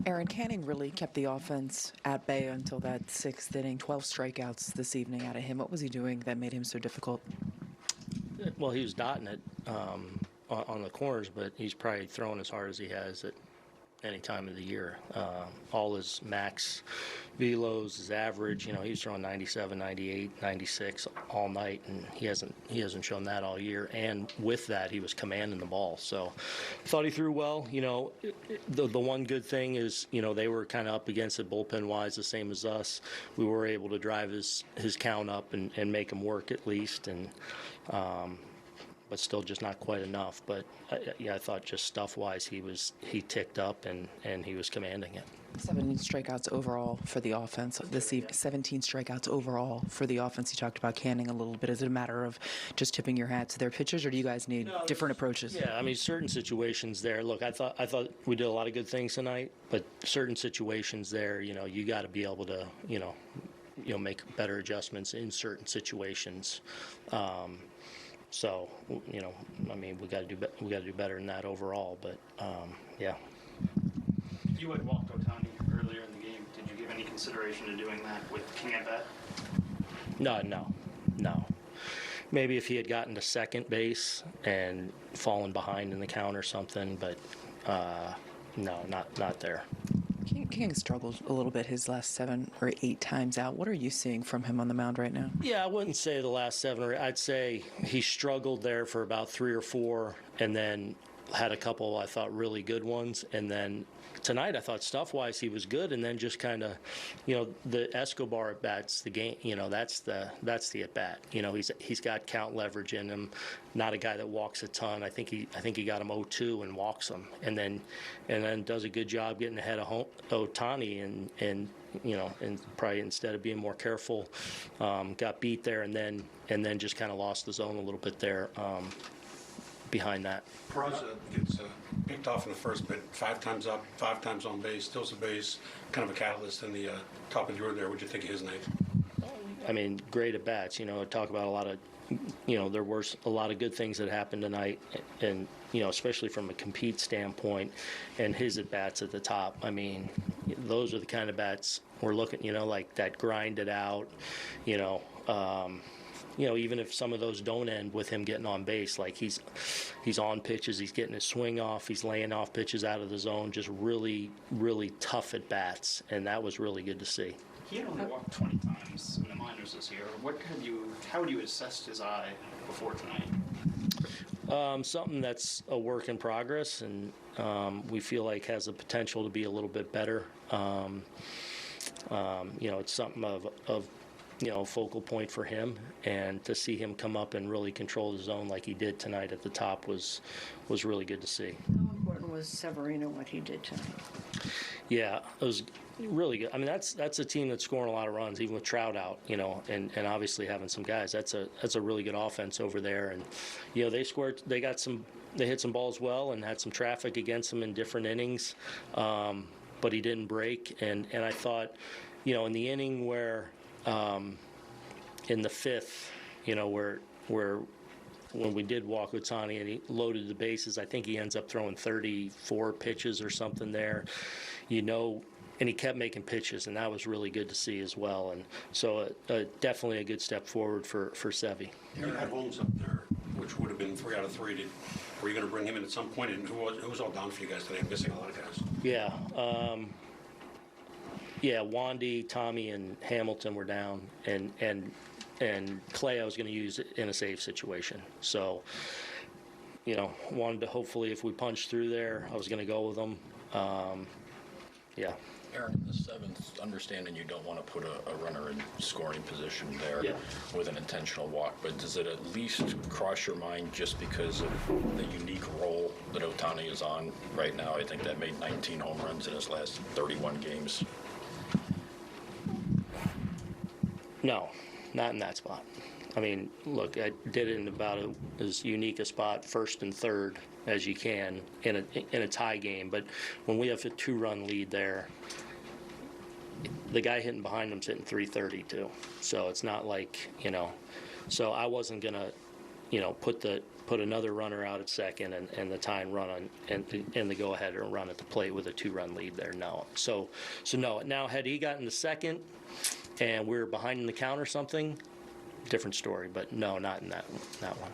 Aaron, Canning really kept the offense at bay until that sixth inning. 12 strikeouts this evening out of him. What was he doing that made him so difficult? Well, he was dotting it on the corners, but he's probably throwing as hard as he has at any time of the year. All his max velos, his average, he was throwing 97, 98, 96 all night, and he hasn't shown that all year. And with that, he was commanding the ball. So I thought he threw well. The one good thing is, they were kind of up against it bullpen-wise, the same as us. We were able to drive his count up and make him work at least. And but still just not quite enough. But I thought just stuff-wise he ticked up and he was commanding it. 17 strikeouts overall for the offense this evening. 17 strikeouts overall for the offense. You talked about Canning a little bit. Is it a matter of just tipping your hat to their pitchers, or do you guys need different approaches? Yeah, I mean, certain situations there. Look, I thought we did a lot of good things tonight, but certain situations there, you got to be able to, make better adjustments in certain situations. So, I mean, we got to do better than that overall. But yeah. You had walked Otani earlier in the game. Did you give any consideration to doing that with King at bat? No. Maybe if he had gotten to second base and fallen behind in the count or something, but no, not there. King struggled a little bit his last 7 or 8 times out. What are you seeing from him on the mound right now? Yeah, I wouldn't say the last 7 or 8. I'd say he struggled there for about 3 or 4, and then had a couple I thought really good ones, and then tonight I thought stuff-wise he was good, and then just kind of, the Escobar at bats, the game, that's the at bat. He's got count leverage in him. Not a guy that walks a ton. I think he got him 0-2 and walks him, and then does a good job getting ahead of Otani, and probably instead of being more careful, got beat there, and then just kind of lost the zone a little bit there. Behind that. Peraza gets picked off in the first, but 5 times up, 5 times on base, steals a base, kind of a catalyst in the top of the order there. What'd you think of his night? I mean, great at bats. Talk about a lot of, there were a lot of good things that happened tonight, and especially from a compete standpoint, and his at bats at the top. I mean, those are the kind of bats we're looking. Like that grinded out. Even if some of those don't end with him getting on base, like he's on pitches, he's getting his swing off, he's laying off pitches out of the zone, just really, really tough at bats, and that was really good to see. He had only walked 20 times in the minors this year. How would you assess his eye before tonight? Something that's a work in progress, and we feel like has the potential to be a little bit better. It's something of focal point for him, and to see him come up and really control the zone like he did tonight at the top was really good to see. How important was Severino, what he did tonight? Yeah, it was really good. I mean, that's a team that's scoring a lot of runs, even with Trout out, and obviously having some guys. That's a really good offense over there, and they hit some balls well and had some traffic against them in different innings, but he didn't break, and I thought, in the inning where in the 5th, where when we did walk Otani and he loaded the bases, I think he ends up throwing 34 pitches or something there, and he kept making pitches, and that was really good to see as well. And so definitely a good step forward for Sevy. You had Holmes up there, which would have been 3 out of 3. Were you going to bring him in at some point? And who was all down for you guys today? I'm missing a lot of guys. Yeah. Wandy, Tommy, and Hamilton were down, and Clay I was going to use in a save situation. So, wanted to hopefully, if we punch through there, I was going to go with them. Yeah. Aaron, in the 7th, understanding you don't want to put a runner in scoring position there with an intentional walk, but does it at least cross your mind just because of the unique role that Otani is on right now? I think that made 19 home runs in his last 31 games. No, not in that spot. I mean, look, I did it in about as unique a spot, first and third, as you can in a tie game. But when we have a 2-run lead there, the guy hitting behind him's hitting 330 too. So it's not like, so I wasn't going to put another runner out at second and the tying run on and the go ahead or run at the plate with a 2-run lead there. No. So no. Now had he gotten to second and we're behind in the count or something, different story. But no, not in that one.